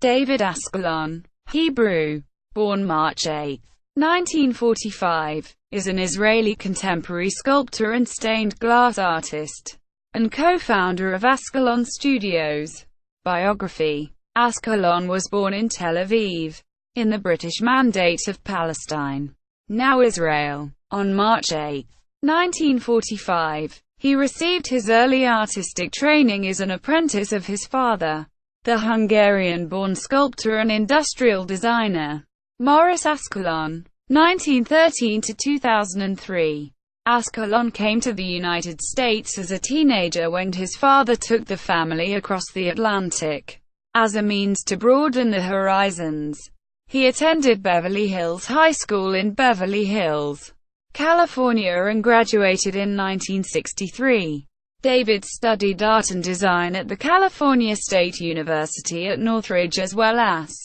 David Ascalon, Hebrew, born March 8, 1945, is an Israeli contemporary sculptor and stained glass artist, and co-founder of Ascalon Studios. Biography. Ascalon was born in Tel Aviv, in the British Mandate of Palestine, now Israel. On March 8, 1945, he received his early artistic training as an apprentice of his father, the Hungarian-born sculptor and industrial designer, Maurice Ascalon, 1913 to 2003. Ascalon came to the United States as a teenager when his father took the family across the Atlantic as a means to broaden the horizons. He attended Beverly Hills High School in Beverly Hills, California, and graduated in 1963. David studied art and design at the California State University at Northridge, as well as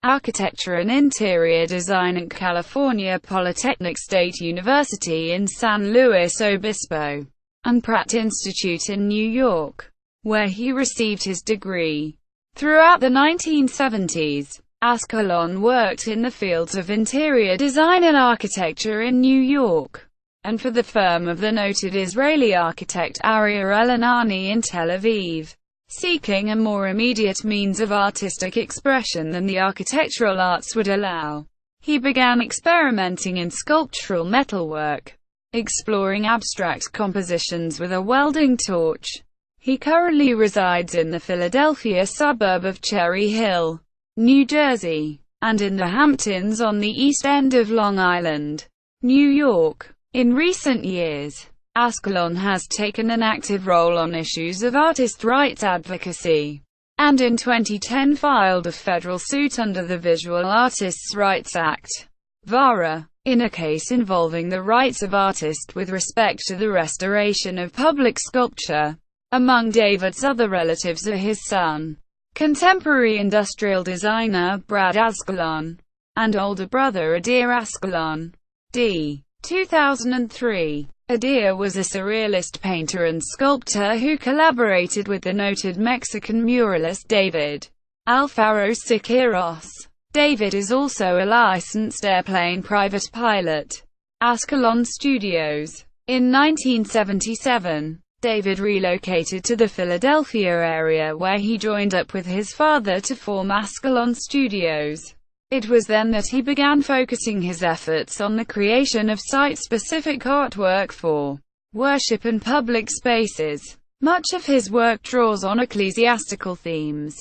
architecture and interior design at California Polytechnic State University in San Luis Obispo, and Pratt Institute in New York, where he received his degree. Throughout the 1970s, Ascalon worked in the fields of interior design and architecture in New York, and for the firm of the noted Israeli architect Aryeh Elonani in Tel Aviv. Seeking a more immediate means of artistic expression than the architectural arts would allow, he began experimenting in sculptural metalwork, exploring abstract compositions with a welding torch. He currently resides in the Philadelphia suburb of Cherry Hill, New Jersey, and in the Hamptons on the East End of Long Island, New York. In recent years, Ascalon has taken an active role on issues of artist rights advocacy, and in 2010 filed a federal suit under the Visual Artists' Rights Act, VARA, in a case involving the rights of artists with respect to the restoration of public sculpture. Among David's other relatives are his son, contemporary industrial designer Brad Ascalon, and older brother Adair Ascalon. d. 2003. Adair was a surrealist painter and sculptor who collaborated with the noted Mexican muralist David Alfaro Siqueiros. David is also a licensed airplane private pilot. Ascalon Studios. In 1977, David relocated to the Philadelphia area where he joined up with his father to form Ascalon Studios. It was then that he began focusing his efforts on the creation of site-specific artwork for worship and public spaces. Much of his work draws on ecclesiastical themes,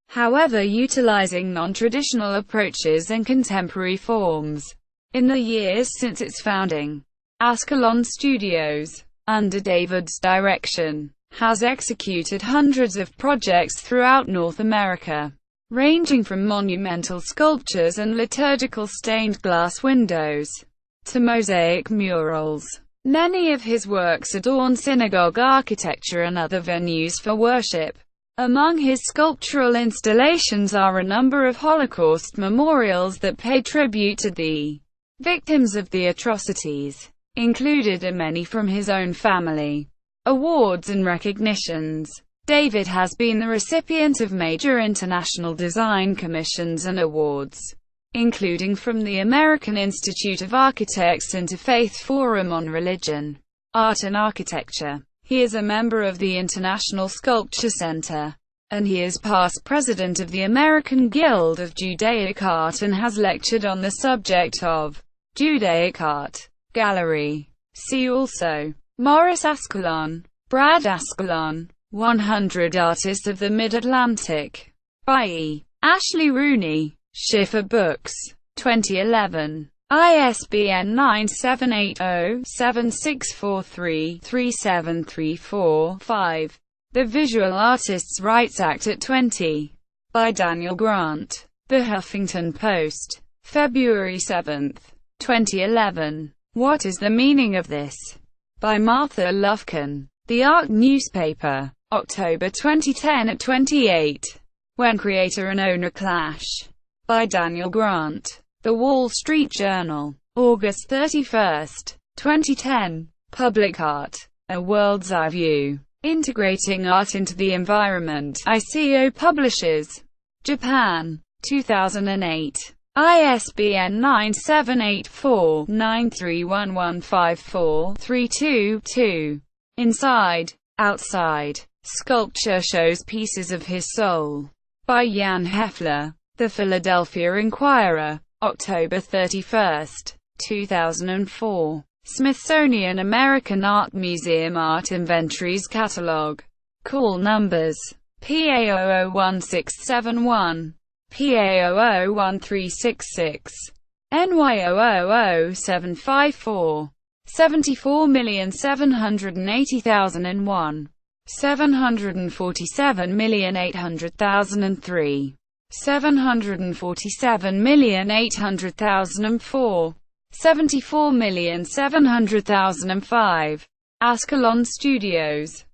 however utilizing non-traditional approaches and contemporary forms. In the years since its founding, Ascalon Studios, under David's direction, has executed hundreds of projects throughout North America, ranging from monumental sculptures and liturgical stained glass windows, to mosaic murals. Many of his works adorn synagogue architecture and other venues for worship. Among his sculptural installations are a number of Holocaust memorials that pay tribute to the victims of the atrocities. Included are many from his own family. Awards and recognitions. David has been the recipient of major international design commissions and awards, including from the American Institute of Architects Interfaith Forum on Religion, Art and Architecture. He is a member of the International Sculpture Center, and he is past president of the American Guild of Judaic Art and has lectured on the subject of Judaic art. Gallery. See also Maurice Ascalon, Brad Ascalon, 100 Artists of the Mid-Atlantic, by E. Ashley Rooney, Schiffer Books, 2011. ISBN 978-0-7643-3734-5. The Visual Artists' Rights Act at 20. By Daniel Grant. The Huffington Post. February 7, 2011. What is the Meaning of This? By Martha Lufkin. The Art Newspaper. October 2010 at 28. When Creator and Owner Clash. By Daniel Grant. The Wall Street Journal. August 31, 2010. Public Art. A World's Eye View. Integrating Art into the Environment. ICO Publishers. Japan. 2008. ISBN 9784931154322. Inside, Outside. Sculpture shows pieces of his soul. By Jan Heffler. The Philadelphia Inquirer. October 31, 2004. Smithsonian American Art Museum Art Inventories Catalog. Call numbers: PA001671, PA001366, NY000754, 74,780,001, 747,800,003, 747,800,004, 74,700,005. Ascalon Studios.